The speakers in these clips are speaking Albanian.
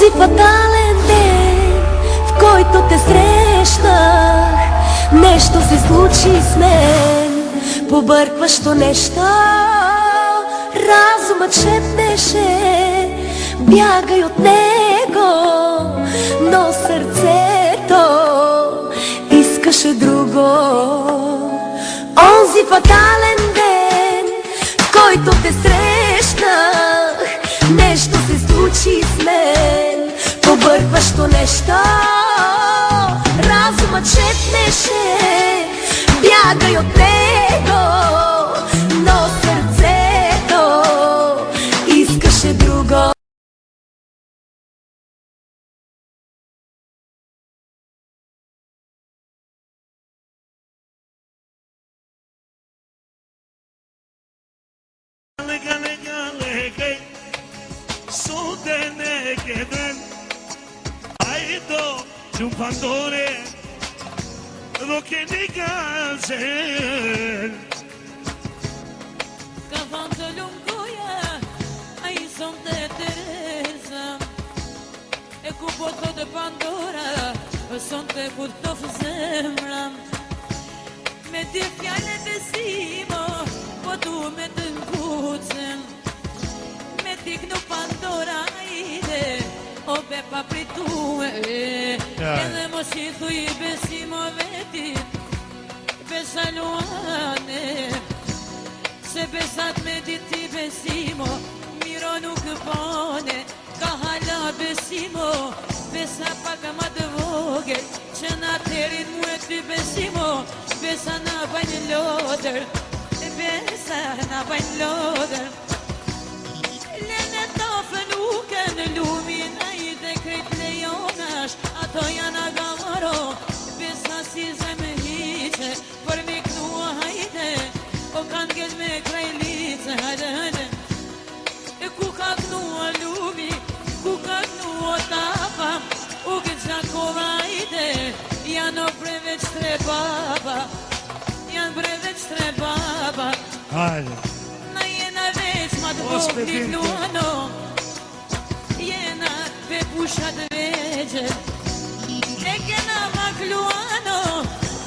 Onzi fatalen ден, в който те срещнах, нещо се случи с мен, побъркващо нещо. Разумът шепнеше, бягай от него, но сърцето искаше друго. Онзи фатален ден, в който те срещнах, нещо се случи с мен, побъркващо нещо. Разумът шепнеше, бягай от него, но сърцето искаше друго. Pandore, lo che ne canzel. Kafamda lungoja, a I son të Teresa. E ku boto të Pandora, son të kur të zemra. Me dy fjale besimo, po du me të ngucem. Me tiknu Pandora ide, o be pa pritue. Edhe mos I thuj besimo vetit, besa luane. Se besat me diti besimo, miro nuk bane. Ka hala besimo, besa pak ma të vogël, që na terin mu e ty besimo. Besa na bajnë lodër, besa na bajnë lodër. Lene tafë nuke në lumin, a I dhe krejt lejonash, ato janë agamaro. Besa si zemë hiqe, për mi knua hajde, o kanë gëll me krajlice, hajde hajde. E ku ka knua lumi, ku ka knua tapa, u këtë gjakova hajde, janë o breveç tre baba, janë breveç tre baba. Hajde. Na jena veç ma të vogli kluano, jena pe pushat veqe. E kena ma kluano,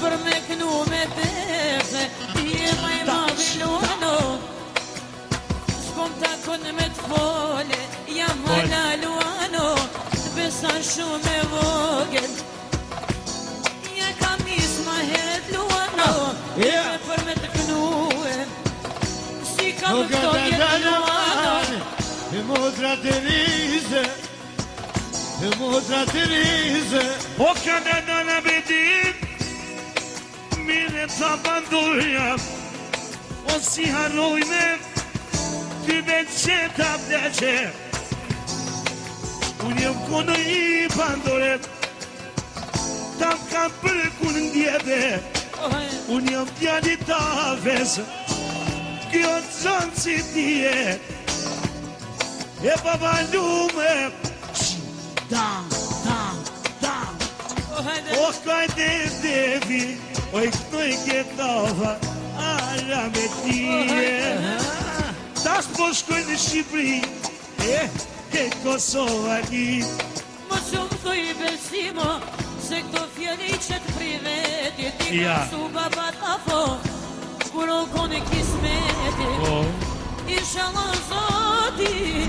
për me knu me tefe, jema I ma kluano. Shkom takon me të fole, jam hala luano, besa shumë e vogel. Ja kam nis ma heret luano, për me të knue. Si kam të togje luano. E modra të rize, e modra të rize. Po kanë në në bedit, mire të bandurja, o si harrojme, ty veqe të pleqe. Unë jem konë I bandore, tam kam për kun ndjede. Unë jem djali të vesë, kjo të zonë si tje. E baba lume, dam, dam, dam. O kajde devi, o I këtoj kjetava, ala me tje. Tas po shkoj në Shqipëri, e Kosova një. Më shumë thuj besimo, se këto fjeri që të privetit, I ka su baba tafo, kur o kone kismetit. Inshallah zoti,